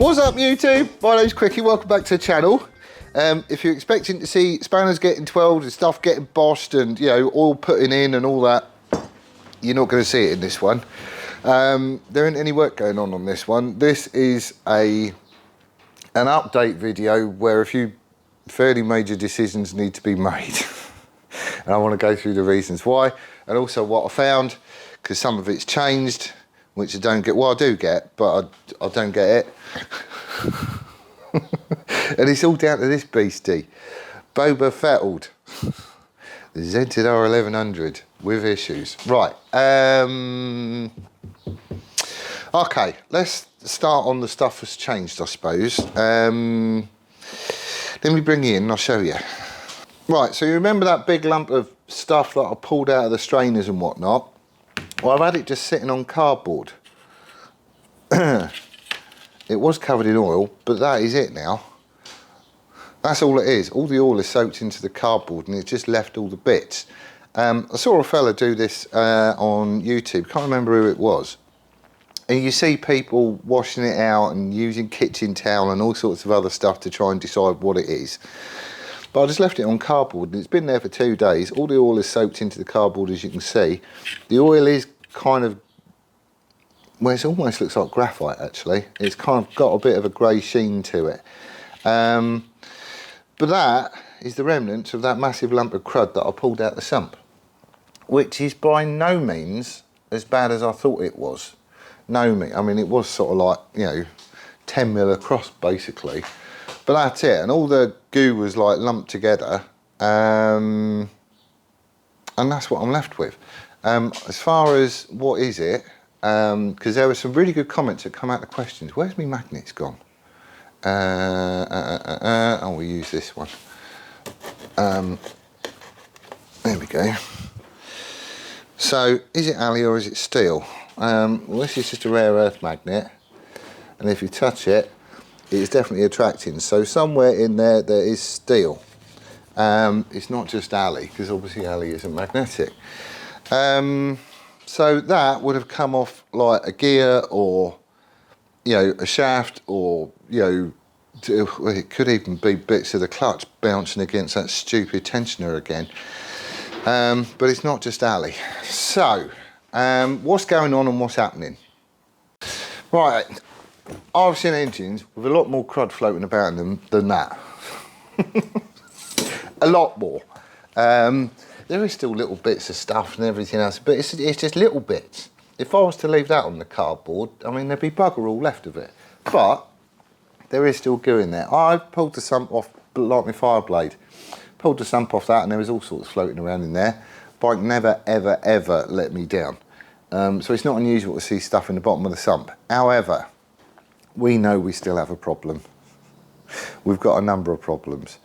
What's up YouTube? My name's Quickie, welcome back to the channel. If you're expecting to see spanners getting 12'd and stuff getting bossed and, you know, oil putting in and all that, you're not going to see it in this one. There ain't any work going on this one. This is an update video where a few fairly major decisions need to be made. And I want to go through the reasons why, and also what I found, because some of it's changed, which I don't get. Well, I do get, but I don't get it. And it's all down to this beastie, Boba Fettled, the ZZR1100 with issues. Right. Okay, let's start on the stuff that's changed, I suppose. Let me bring you in and I'll show you. Right, so you remember that big lump of stuff that I pulled out of the strainers and whatnot? Well, I've had it just sitting on cardboard. It was covered in oil, but that is it now. That's all it is. All the oil is soaked into the cardboard and it's just left all the bits. I saw a fella do this on YouTube, can't remember who it was. And you see people washing it out and using kitchen towel and all sorts of other stuff to try and decide what it is. But I just left it on cardboard and it's been there for 2 days. All the oil is soaked into the cardboard, as you can see. The oil is kind of, well, it almost looks like graphite actually. It's kind of got a bit of a grey sheen to it. But that is the remnants of that massive lump of crud that I pulled out the sump, which is by no means as bad as I thought it was. I mean, it was sort of like, you know, 10 mil across basically. But that's it, and all the goo was like lumped together, and that's what I'm left with. As far as what is it, because there were some really good comments that come out of the questions. Where's my magnets gone? Oh, we use this one. There we go. So, is it Ali or is it steel? Well, this is just a rare earth magnet, and if you touch it, it's definitely attracting. So somewhere in there, there is steel. It's not just Ali, because obviously Ali isn't magnetic. So that would have come off like a gear or, you know, a shaft, or, you know, it could even be bits of the clutch bouncing against that stupid tensioner again. But it's not just Ali. So, what's going on and what's happening? Right. I've seen engines with a lot more crud floating about in them than that. A lot more. There is still little bits of stuff and everything else, but it's just little bits. If I was to leave that on the cardboard, I mean, there'd be bugger all left of it. But there is still goo in there. I pulled the sump off, like my fire blade. Pulled the sump off that and there was all sorts floating around in there. Bike never, ever, ever let me down. So it's not unusual to see stuff in the bottom of the sump. However, we know we still have a problem. We've got a number of problems.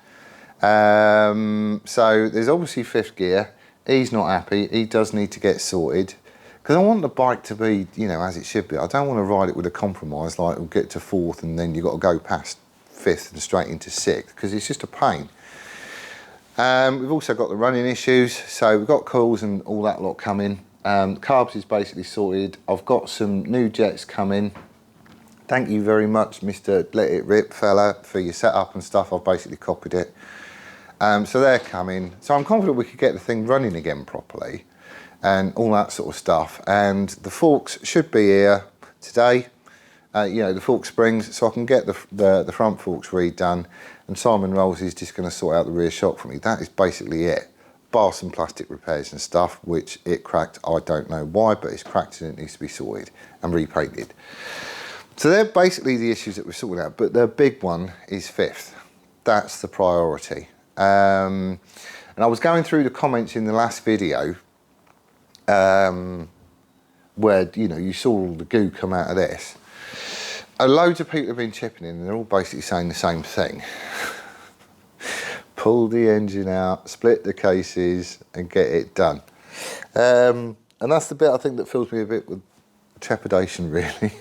So there's obviously fifth gear. He's not happy. He does need to get sorted. Because I want the bike to be, you know, as it should be. I don't want to ride it with a compromise, like we'll get to fourth and then you've got to go past fifth and straight into sixth, because it's just a pain. We've also got the running issues. So we've got coils and all that lot coming. Carbs is basically sorted. I've got some new jets coming. Thank you very much, Mr. Let It Rip fella, for your setup and stuff. I've basically copied it. So they're coming. So I'm confident we could get the thing running again properly and all that sort of stuff. And the forks should be here today. You know, the fork springs, so I can get the front forks redone. And Simon Rolls is just going to sort out the rear shock for me. That is basically it. Bar some plastic repairs and stuff, which it cracked. I don't know why, but it's cracked and it needs to be sorted and repainted. So they're basically the issues that we're sorting out, but the big one is fifth. That's the priority. And I was going through the comments in the last video where, you know, you saw all the goo come out of this. Loads of people have been chipping in and they're all basically saying the same thing. Pull the engine out, split the cases and get it done. And that's the bit I think that fills me a bit with trepidation, really.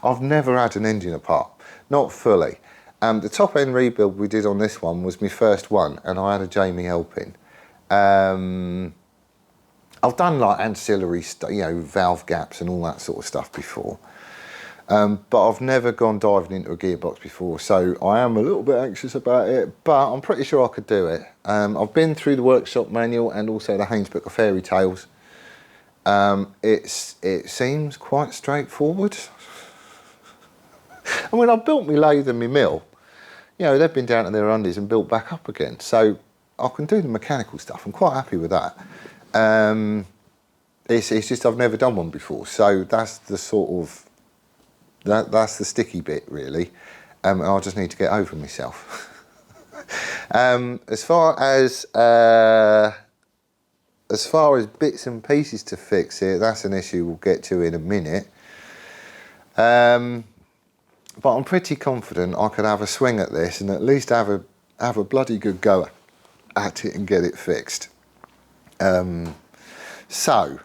I've never had an engine apart, not fully. The top end rebuild we did on this one was my first one, and I had a Jamie helping. I've done like ancillary, you know, valve gaps and all that sort of stuff before. But I've never gone diving into a gearbox before, so I am a little bit anxious about it, but I'm pretty sure I could do it. I've been through the workshop manual and also the Haynes Book of Fairy Tales. It seems quite straightforward. I mean, I've built my lathe and my mill. You know, they've been down to their undies and built back up again. So I can do the mechanical stuff. I'm quite happy with that. It's just I've never done one before. So that's the sort of, that's the sticky bit really. And I just need to get over myself. As far as bits and pieces to fix it, that's an issue we'll get to in a minute. But I'm pretty confident I could have a swing at this and at least have a bloody good go at it and get it fixed. So,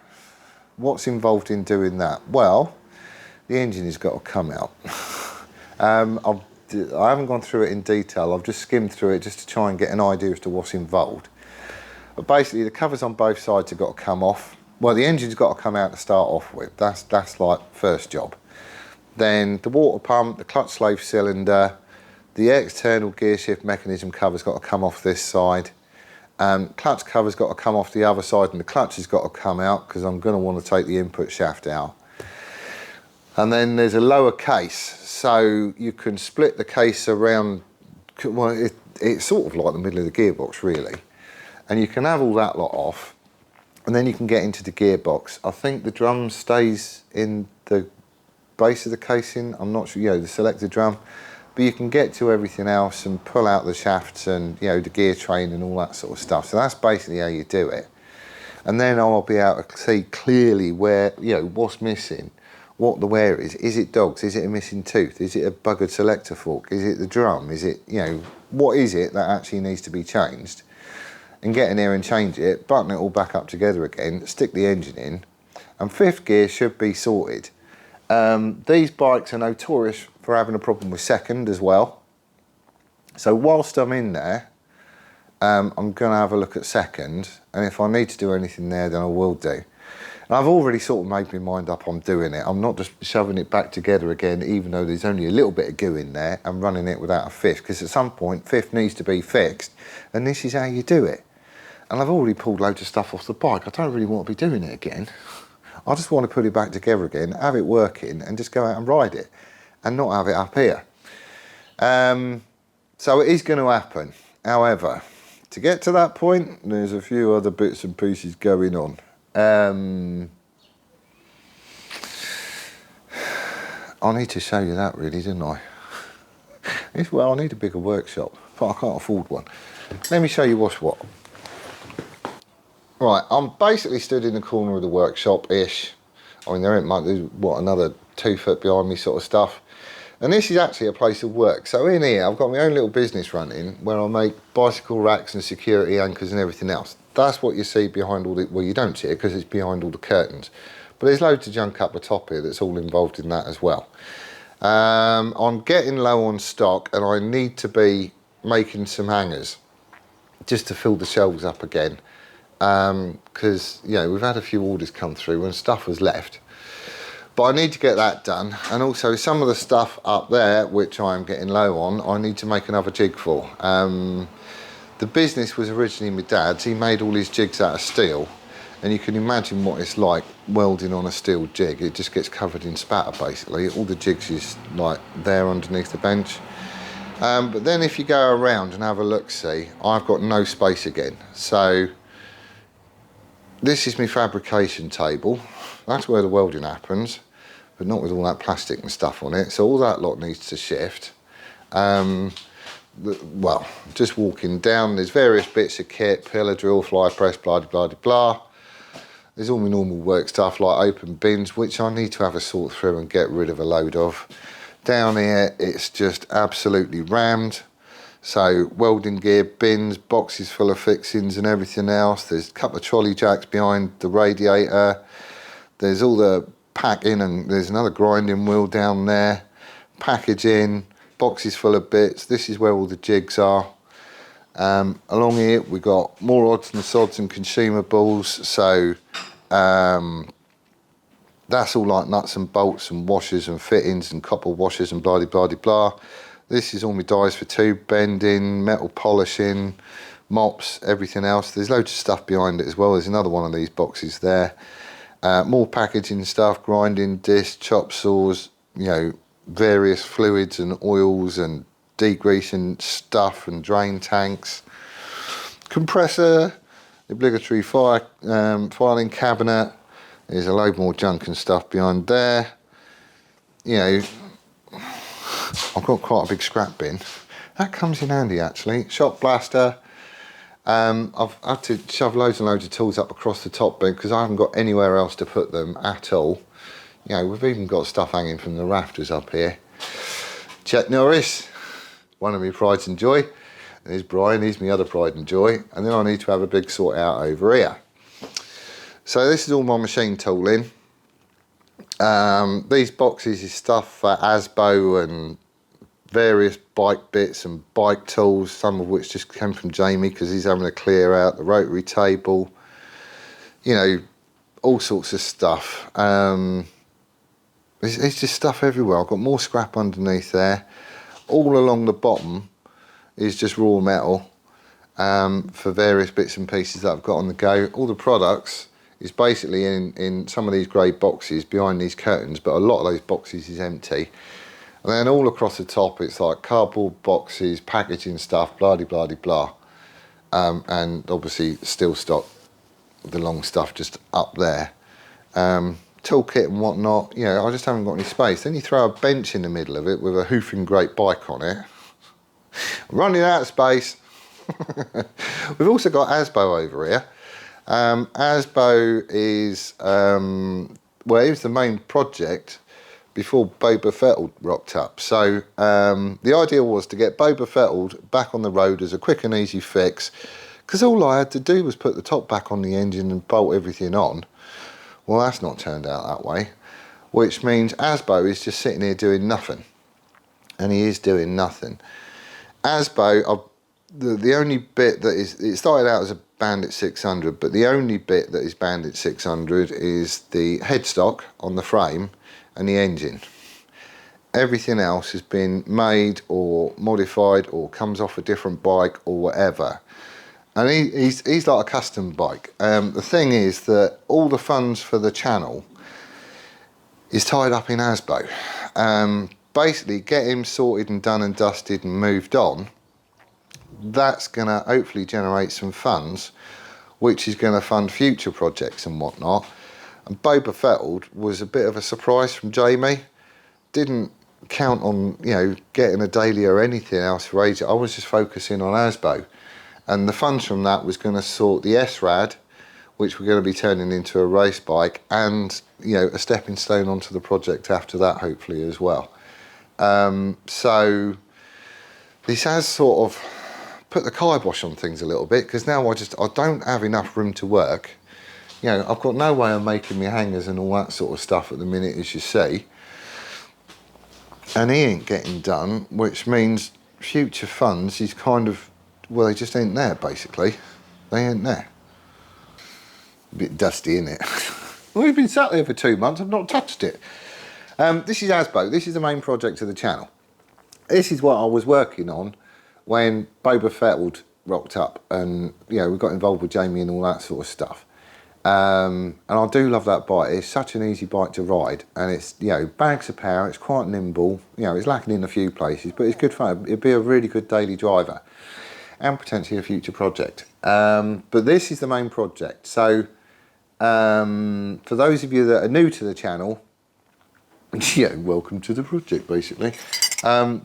what's involved in doing that? Well, the engine has got to come out. I haven't gone through it in detail, I've just skimmed through it just to try and get an idea as to what's involved. But basically the covers on both sides have got to come off. Well, the engine's got to come out to start off with, that's like first job. Then the water pump, the clutch slave cylinder, the external gear shift mechanism cover's got to come off this side. Clutch cover's got to come off the other side and the clutch has got to come out because I'm going to want to take the input shaft out. And then there's a lower case, so you can split the case around, well, it's sort of like the middle of the gearbox really. And you can have all that lot off and then you can get into the gearbox. I think the drum stays in the base of the casing, I'm not sure, you know, the selector drum, but you can get to everything else and pull out the shafts and, you know, the gear train and all that sort of stuff. So that's basically how you do it. And then I'll be able to see clearly where, you know, what's missing, what the wear is. Is it dogs? Is it a missing tooth? Is it a buggered selector fork? Is it the drum? Is it, you know, what is it that actually needs to be changed? And get in there and change it, button it all back up together again, stick the engine in, and fifth gear should be sorted. These bikes are notorious for having a problem with second as well. So whilst I'm in there, I'm going to have a look at second, and if I need to do anything there, then I will do. And I've already sort of made my mind up on doing it. I'm not just shoving it back together again, even though there's only a little bit of goo in there, and running it without a fifth, because at some point, fifth needs to be fixed, and this is how you do it. And I've already pulled loads of stuff off the bike. I don't really want to be doing it again. I just want to put it back together again, have it working, and just go out and ride it, and not have it up here. So it is going to happen. However, to get to that point, there's a few other bits and pieces going on. I need to show you that really, didn't I? Well, I need a bigger workshop, but I can't afford one. Let me show you what's what. Right, I'm basically stood in the corner of the workshop-ish. I mean, there ain't much, there's what, another 2 foot behind me sort of stuff. And this is actually a place of work. So in here, I've got my own little business running where I make bicycle racks and security anchors and everything else. That's what you see behind all the, well, you don't see it because it's behind all the curtains. But there's loads of junk up the top here that's all involved in that as well. I'm getting low on stock and I need to be making some hangers just to fill the shelves up again. Because, you know, we've had a few orders come through and stuff was left. But I need to get that done. And also some of the stuff up there, which I'm getting low on, I need to make another jig for. The business was originally my dad's. He made all his jigs out of steel. And you can imagine what it's like welding on a steel jig. It just gets covered in spatter, basically. All the jigs is like there underneath the bench. But then if you go around and have a look-see, I've got no space again. So this is my fabrication table. That's where the welding happens, but not with all that plastic and stuff on it. So all that lot needs to shift. Well, just walking down, there's various bits of kit, pillar drill, fly press, blah, blah, blah, blah. There's all my normal work stuff like open bins, which I need to have a sort through and get rid of a load of. Down here, it's just absolutely rammed. So welding gear, bins, boxes full of fixings and everything else. There's a couple of trolley jacks behind the radiator. There's all the packing and there's another grinding wheel down there. Packaging, boxes full of bits. This is where all the jigs are. Along here we've got more odds and sods and consumables. So that's all like nuts and bolts and washers and fittings and copper washers and blah de blah de blah. This is all my dies for tube bending, metal polishing, mops, everything else. There's loads of stuff behind it as well. There's another one of these boxes there. More packaging stuff, grinding discs, chop saws, you know, various fluids and oils and degreasing stuff and drain tanks. Compressor, obligatory filing cabinet. There's a load more junk and stuff behind there. You know, I've got quite a big scrap bin. That comes in handy actually. Shot blaster. I've had to shove loads and loads of tools up across the top bin because I haven't got anywhere else to put them at all. You know, we've even got stuff hanging from the rafters up here. Chuck Norris, one of my prides and joy. And there's Brian, he's my other pride and joy. And then I need to have a big sort out over here. So this is all my machine tooling. These boxes is stuff for ASBO and various bike bits and bike tools, some of which just came from Jamie because he's having to clear out the rotary table. You know, all sorts of stuff. It's just stuff everywhere. I've got more scrap underneath there. All along the bottom is just raw metal for various bits and pieces that I've got on the go. All the products is basically in some of these grey boxes behind these curtains, but a lot of those boxes is empty. And then all across the top it's like cardboard boxes, packaging stuff, blah de blah de blah. And obviously still stock, the long stuff just up there. Toolkit and whatnot, you know, I just haven't got any space. Then you throw a bench in the middle of it with a hoofing great bike on it. I'm running out of space. We've also got ASBO over here. ASBO is, well, it was the main project before Boba Fettled rocked up. So the idea was to get Boba Fettled back on the road as a quick and easy fix, because all I had to do was put the top back on the engine and bolt everything on. Well, that's not turned out that way, which means ASBO is just sitting here doing nothing. And he is doing nothing. ASBO, the only bit that is, it started out as a Bandit 600, but the only bit that is Bandit 600 is the headstock on the frame and the engine. Everything else has been made or modified or comes off a different bike or whatever. And he's like a custom bike. The thing is that all the funds for the channel is tied up in ASBO. Basically, get him sorted and done and dusted and moved on. That's going to hopefully generate some funds, which is going to fund future projects and whatnot. And Boba Fettled was a bit of a surprise from Jamie. Didn't count on, you know, getting a daily or anything else for ages. I was just focusing on ASBO. And the funds from that was going to sort the S-Rad, which we're going to be turning into a race bike, and, you know, a stepping stone onto the project after that, hopefully, as well. So this has sort of put the kibosh on things a little bit, because now I don't have enough room to work. You know, I've got no way of making me hangers and all that sort of stuff at the minute, as you see. And he ain't getting done, which means future funds is kind of, well, they just ain't there, basically. They ain't there. A bit dusty, isn't it? We've been sat there for 2 months, I've not touched it. This is ASBO, this is the main project of the channel. This is what I was working on when Boba Fettled rocked up, and, you know, we got involved with Jamie and all that sort of stuff. And I do love that bike. It's such an easy bike to ride, and it's, you know, bags of power, it's quite nimble, you know, it's lacking in a few places, but it's good fun. It'd be a really good daily driver and potentially a future project. But this is the main project. So for those of you that are new to the channel, yeah, welcome to the project, basically.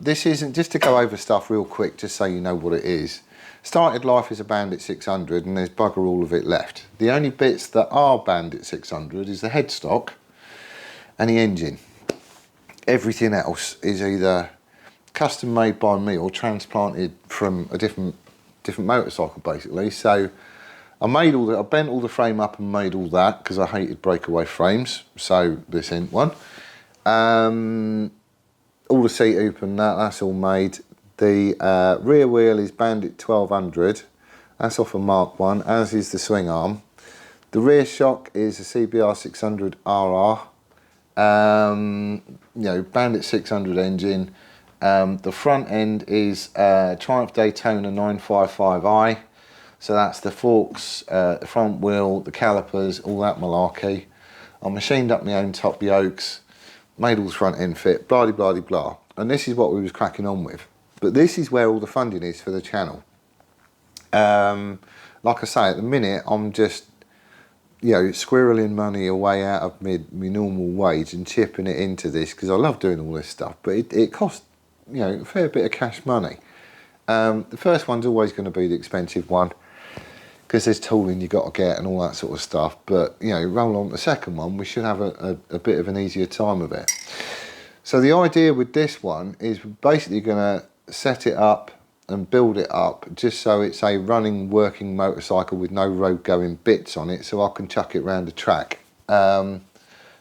This isn't, just to go over stuff real quick, just so you know what it is. Started life as a Bandit 600, and there's bugger all of it left. The only bits that are Bandit 600 is the headstock and the engine. Everything else is either custom made by me or transplanted from a different motorcycle, basically. So I bent all the frame up and made all that because I hated breakaway frames. So this ain't one. All the seat hoop and that's all made. The rear wheel is Bandit 1200. That's off a Mark 1, as is the swing arm. The rear shock is a CBR 600 RR. You know, Bandit 600 engine. The front end is Triumph Daytona 955i. So that's the forks, the front wheel, the calipers, all that malarkey. I machined up my own top yokes, made all the front end fit, blah, blah, blah, blah. And this is what we was cracking on with. But this is where all the funding is for the channel. Like I say, at the minute, I'm just, you know, squirreling money away out of my normal wage and chipping it into this because I love doing all this stuff. But it costs, you know, a fair bit of cash money. The first one's always going to be the expensive one, because there's tooling you got to get and all that sort of stuff. But, you know, roll on the second one, we should have a bit of an easier time of it. So the idea with this one is we're basically going to set it up and build it up just so it's a running, working motorcycle with no road going bits on it, so I can chuck it around the track. An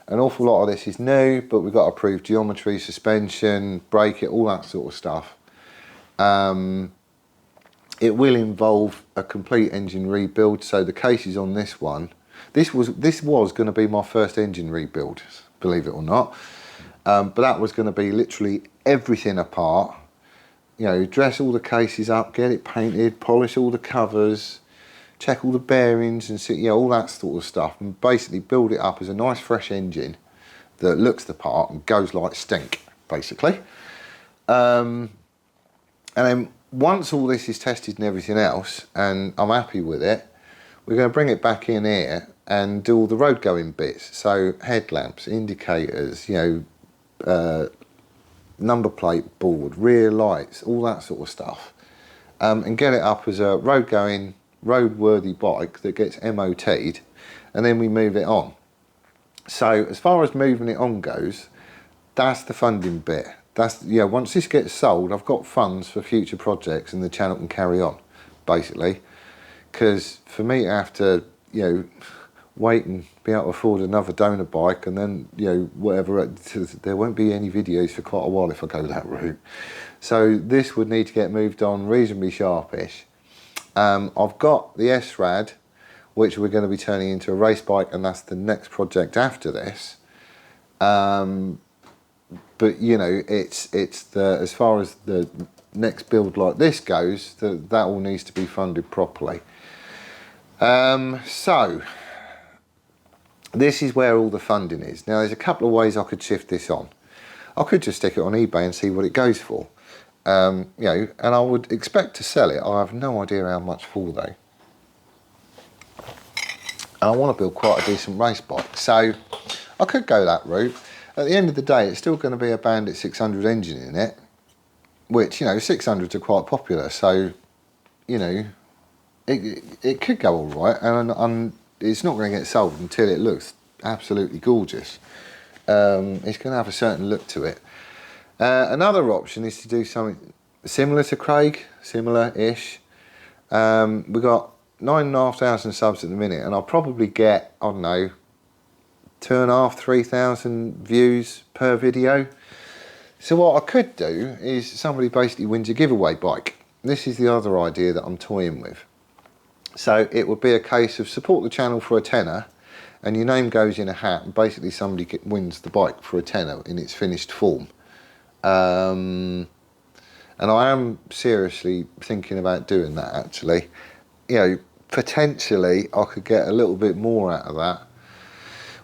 awful lot of this is new, but we've got to prove geometry, suspension, brake it, all that sort of stuff. It will involve a complete engine rebuild. So the cases on this one, this was going to be my first engine rebuild, believe it or not. But that was going to be literally everything apart. You know, dress all the cases up, get it painted, polish all the covers, check all the bearings and see, you know, all that sort of stuff, and basically build it up as a nice fresh engine that looks the part and goes like stink, basically. And then once all this is tested and everything else, and I'm happy with it, we're going to bring it back in here and do all the road going bits. So headlamps, indicators, you know, number plate board, rear lights, all that sort of stuff. And get it up as a road going, road worthy bike that gets MOT'd, and then we move it on. So as far as moving it on goes, that's the funding bit. That's, you know, once this gets sold, I've got funds for future projects and the channel can carry on, basically. Because for me to have to, you know, wait and be able to afford another donor bike and then, you know, whatever, there won't be any videos for quite a while if I go that route. So this would need to get moved on reasonably sharpish. I've got the S-Rad, which we're going to be turning into a race bike, and that's the next project after this. But you know, it's the, as far as the next build like this goes, that all needs to be funded properly. So this is where all the funding is. Now there's a couple of ways I could shift this on. I could just stick it on eBay and see what it goes for. You know, and I would expect to sell it. I have no idea how much for though. And I want to build quite a decent race bike, so I could go that route. At the end of the day, it's still going to be a Bandit 600 engine in it, which, you know, 600s are quite popular, so, you know, it could go all right, and it's not going to get sold until it looks absolutely gorgeous. It's going to have a certain look to it. Another option is to do something similar to Craig, similar-ish. We've got 9,500 subs at the minute, and I'll probably get, I don't know, 2,500 to 3,000 views per video. So what I could do is somebody basically wins a giveaway bike. This is the other idea that I'm toying with. So it would be a case of support the channel for a tenner, and your name goes in a hat, and basically somebody wins the bike for a tenner in its finished form. And I am seriously thinking about doing that, actually. You know, potentially I could get a little bit more out of that,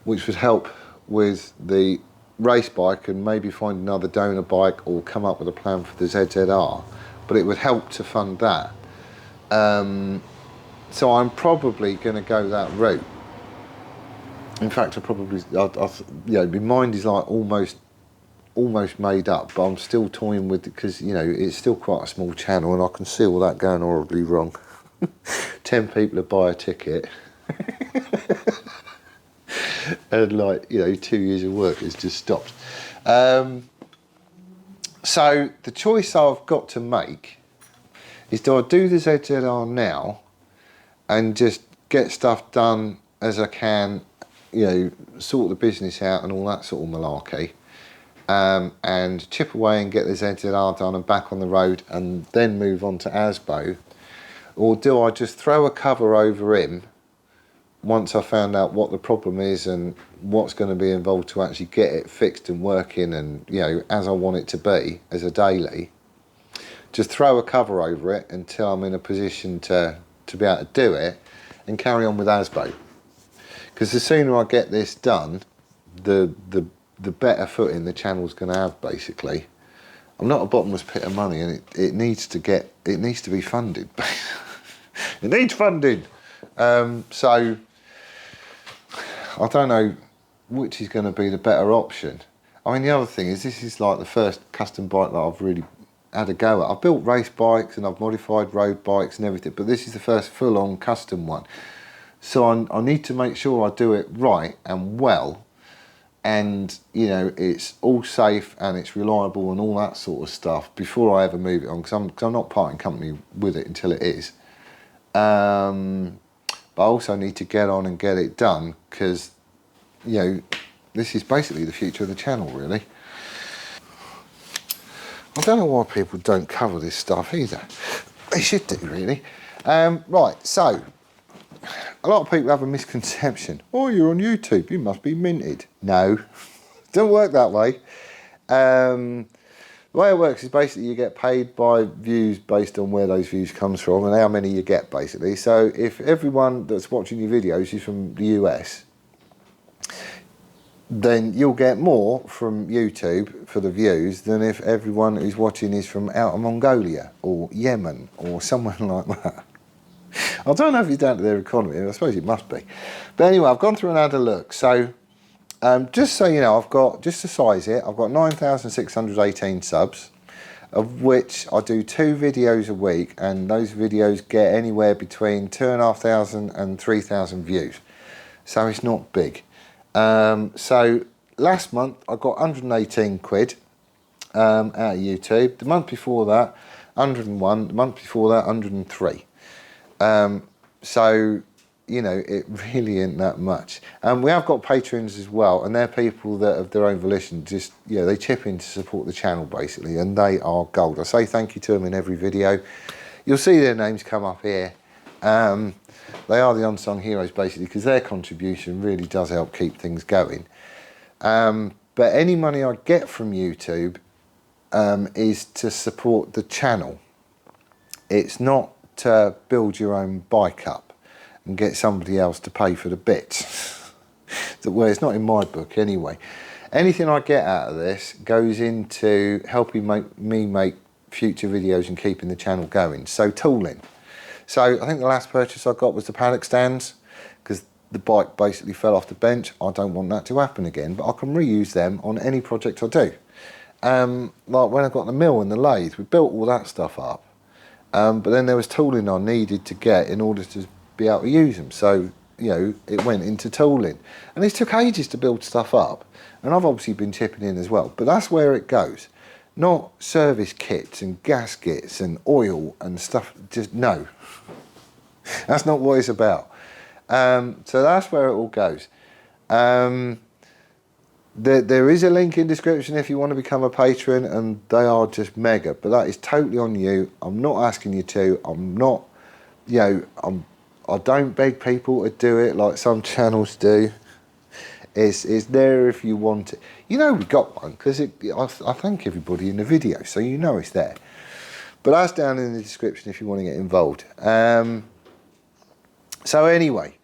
which would help with the race bike and maybe find another donor bike or come up with a plan for the ZZR, but it would help to fund that. So I'm probably going to go that route. In fact, you know, my mind is like almost made up, but I'm still toying with it because, you know, it's still quite a small channel and I can see all that going horribly wrong. 10 people to buy a ticket. And like, you know, 2 years of work has just stopped. So the choice I've got to make is, do I do the ZZR now and just get stuff done as I can, you know, sort the business out and all that sort of malarkey, and chip away and get the ZZR done and back on the road and then move on to ASBO? Or do I just throw a cover over him, once I found out what the problem is and what's going to be involved to actually get it fixed and working and, you know, as I want it to be as a daily, just throw a cover over it until I'm in a position to be able to do it and carry on with ASBO. Because the sooner I get this done, the better footing the channel's going to have, basically. I'm not a bottomless pit of money, and it needs to be funded. It needs funding. So I don't know which is going to be the better option. I mean, the other thing is, this is like the first custom bike that I've really had a go at. I've built race bikes and I've modified road bikes and everything, but this is the first full-on custom one. So I need to make sure I do it right and well, and, you know, it's all safe and it's reliable and all that sort of stuff before I ever move it on, because I'm not parting company with it until it is. But I also need to get on and get it done, because, you know, this is basically the future of the channel, really. I don't know why people don't cover this stuff either. They should do, really. Right, so a lot of people have a misconception. Oh, you're on YouTube, you must be minted. No, don't work that way. The way it works is basically you get paid by views based on where those views comes from and how many you get, basically. So if everyone that's watching your videos is from the US, then you'll get more from YouTube for the views than if everyone who's watching is from out of Mongolia or Yemen or somewhere like that. I don't know if it's down to their economy, I suppose it must be. But anyway, I've gone through and had a look. So just so you know, I've got, just to size it, I've got 9,618 subs, of which I do 2 videos a week, and those videos get anywhere between 2,500 and 3,000 views. So it's not big. So last month I got 118 quid out of YouTube. The month before that, 101. The month before that, 103. So, you know, it really isn't that much. We have got patrons as well, and they're people that of their own volition just, you know, they chip in to support the channel, basically, and they are gold. I say thank you to them in every video. You'll see their names come up here. They are the unsung heroes, basically, because their contribution really does help keep things going. But any money I get from YouTube is to support the channel. It's not to build your own bike up and get somebody else to pay for the bits. Well, it's not in my book anyway. Anything I get out of this goes into helping me make future videos and keeping the channel going. So tooling. So I think the last purchase I got was the paddock stands, because the bike basically fell off the bench. I don't want that to happen again, but I can reuse them on any project I do. Like when I got the mill and the lathe, we built all that stuff up. But then there was tooling I needed to get in order to be able to use them. So, you know, it went into tooling. And it took ages to build stuff up. And I've obviously been chipping in as well. But that's where it goes. Not service kits and gaskets and oil and stuff. Just no. That's not what it's about. So that's where it all goes. There is a link in description if you want to become a patron, and they are just mega, but that is totally on you. I'm not asking you to. I'm not, you know, I don't beg people to do it like some channels do. It's there if you want it. You know we got one, because I thank everybody in the video, so you know it's there. But that's down in the description if you want to get involved. So anyway,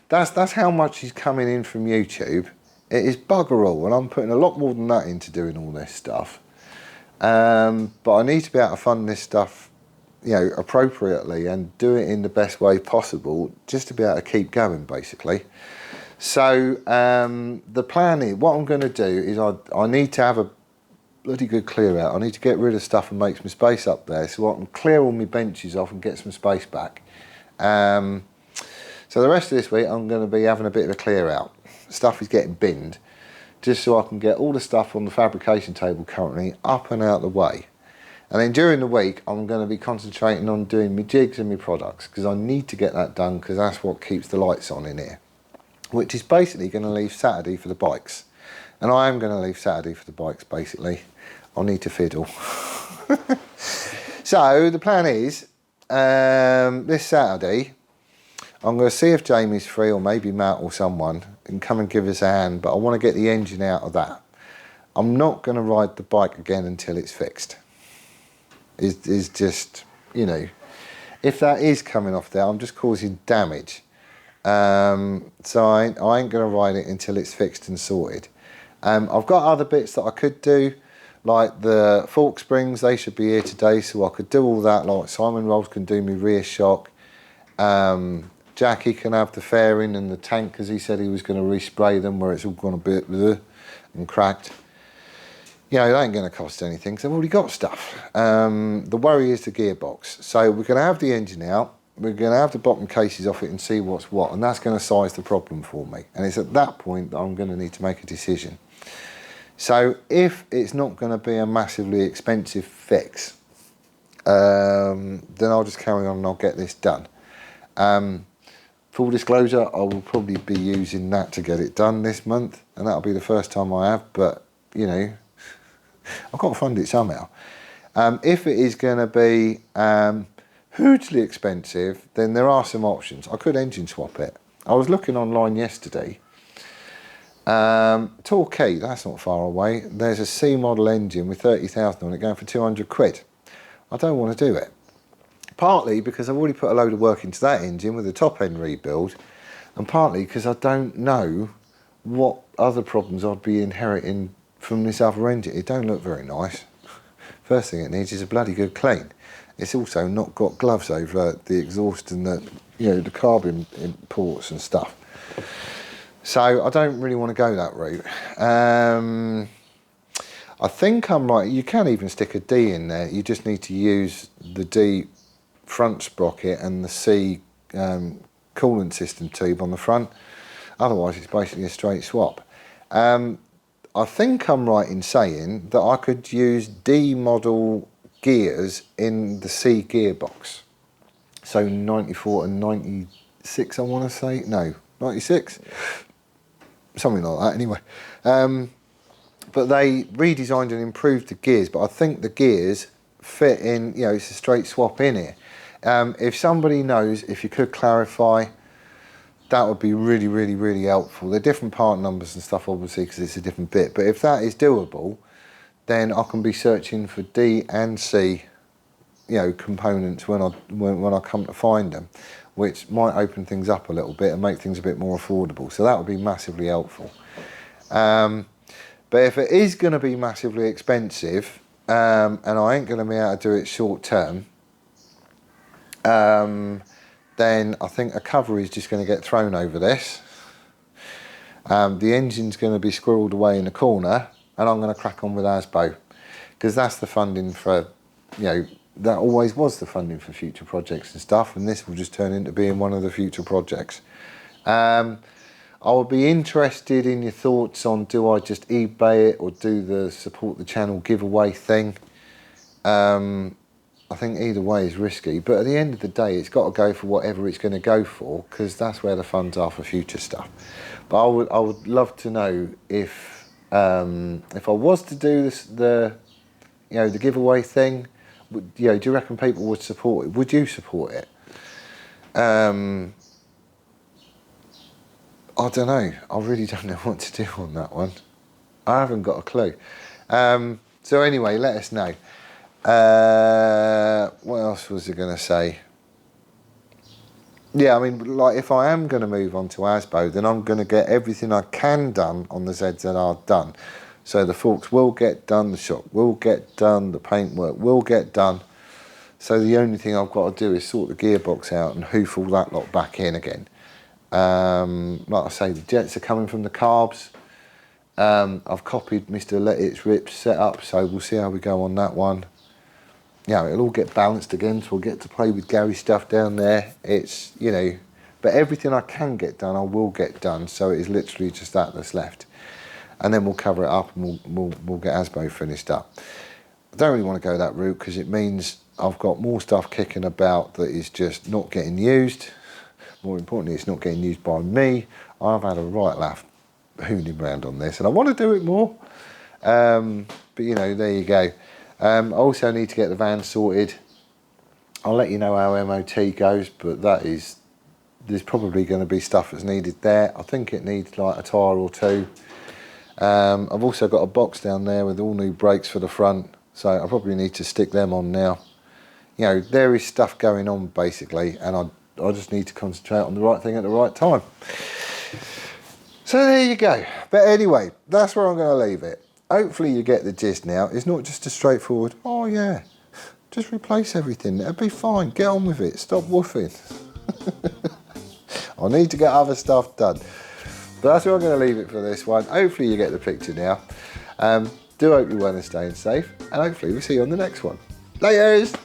that's how much is coming in from YouTube. It is bugger all, and I'm putting a lot more than that into doing all this stuff. But I need to be able to fund this stuff, you know, appropriately and do it in the best way possible, just to be able to keep going, basically. So the plan is, what I'm going to do is I need to have a bloody good clear out. I need to get rid of stuff and make some space up there so I can clear all my benches off and get some space back. So the rest of this week I'm going to be having a bit of a clear out. Stuff is getting binned, just so I can get all the stuff on the fabrication table currently up and out the way. And then during the week I'm going to be concentrating on doing my jigs and my products, because I need to get that done, because that's what keeps the lights on in here. Which is basically going to leave Saturday for the bikes. And I am going to leave Saturday for the bikes, basically. I'll need to fiddle. So the plan is, this Saturday I'm going to see if Jamie's free, or maybe Matt or someone, and come and give us a hand, but I want to get the engine out of that. I'm not going to ride the bike again until it's fixed. Is just, you know, if that is coming off there, I'm just causing damage. So I ain't going to ride it until it's fixed and sorted. I've got other bits that I could do, like the fork springs. They should be here today, so I could do all that. Like Simon Rolls can do me rear shock. Jackie can have the fairing and the tank, because he said he was going to respray them where it's all gone a bit and cracked. You know, it ain't going to cost anything, because I've already got stuff. The worry is the gearbox. So we're going to have the engine out, we're going to have the bottom cases off it and see what's what, and that's going to size the problem for me. And it's at that point that I'm going to need to make a decision. So if it's not going to be a massively expensive fix, then I'll just carry on and I'll get this done. Full disclosure, I will probably be using that to get it done this month, and that'll be the first time I have, but, you know, I've got to fund it somehow. If it is going to be hugely expensive, then there are some options. I could engine swap it. I was looking online yesterday. Torquay, that's not far away. There's a C model engine with 30,000 on it going for 200 quid. I don't want to do it. Partly because I've already put a load of work into that engine with a top end rebuild, and partly because I don't know what other problems I'd be inheriting from this other engine. It don't look very nice. First thing it needs is a bloody good clean. It's also not got gloves over the exhaust and the, you know, the carbon ports and stuff. So I don't really want to go that route. I think I'm right. You can even stick a D in there. You just need to use the D front sprocket and the C coolant system tube on the front. Otherwise, it's basically a straight swap. I think I'm right in saying that I could use D model gears in the C gearbox. So 94 and 96, I want to say. No, 96? Something like that, anyway. But they redesigned and improved the gears, but I think the gears fit in, you know, it's a straight swap in here. If somebody knows, if you could clarify, that would be really, really, really helpful. They're different part numbers and stuff, obviously, because it's a different bit. But if that is doable, then I can be searching for D and C, you know, components when I come to find them, which might open things up a little bit and make things a bit more affordable. So that would be massively helpful. But if it is going to be massively expensive, and I ain't going to be able to do it short term, then I think a cover is just going to get thrown over this. The engine's going to be squirreled away in the corner, and I'm going to crack on with ASBO, because that's the funding for, you know, that always was the funding for future projects and stuff, and this will just turn into being one of the future projects. I would be interested in your thoughts on, do I just eBay it or do the support the channel giveaway thing? I think either way is risky, but at the end of the day, it's got to go for whatever it's going to go for, because that's where the funds are for future stuff. But I would love to know if I was to do this, the giveaway thing, do you reckon people would support it? Would you support it? I don't know. I really don't know what to do on that one. I haven't got a clue. So anyway, let us know. What else was I going to say? Yeah, I mean, like, if I am going to move on to ASBO, then I'm going to get everything I can done on the ZZR done. So the forks will get done, the shock will get done, the paintwork will get done. So the only thing I've got to do is sort the gearbox out and hoof all that lot back in again. Like I say, the jets are coming from the carbs. I've copied Mr. Let It's Rip's setup, so we'll see how we go on that one. Yeah, it'll all get balanced again, so we'll get to play with Gary's stuff down there. It's, you know, but everything I can get done, I will get done, so it is literally just that that's left. And then we'll cover it up and we'll get ASBO finished up. I don't really want to go that route, because it means I've got more stuff kicking about that is just not getting used. More importantly, it's not getting used by me. I've had a right laugh hooning around on this, and I want to do it more. But, you know, there you go. I also need to get the van sorted. I'll let you know how MOT goes, but that is there's probably going to be stuff that's needed there. I think it needs like a tyre or two. I've also got a box down there with all new brakes for the front, so I probably need to stick them on now. You know, there is stuff going on basically, and I just need to concentrate on the right thing at the right time. So there you go. But anyway, that's where I'm going to leave it. Hopefully you get the gist now. It's not just a straightforward, oh yeah, just replace everything, it'll be fine, get on with it, stop woofing. I need to get other stuff done. But that's where I'm going to leave it for this one. Hopefully you get the picture now. Do hope you're well and staying safe, and hopefully we'll see you on the next one. Laters!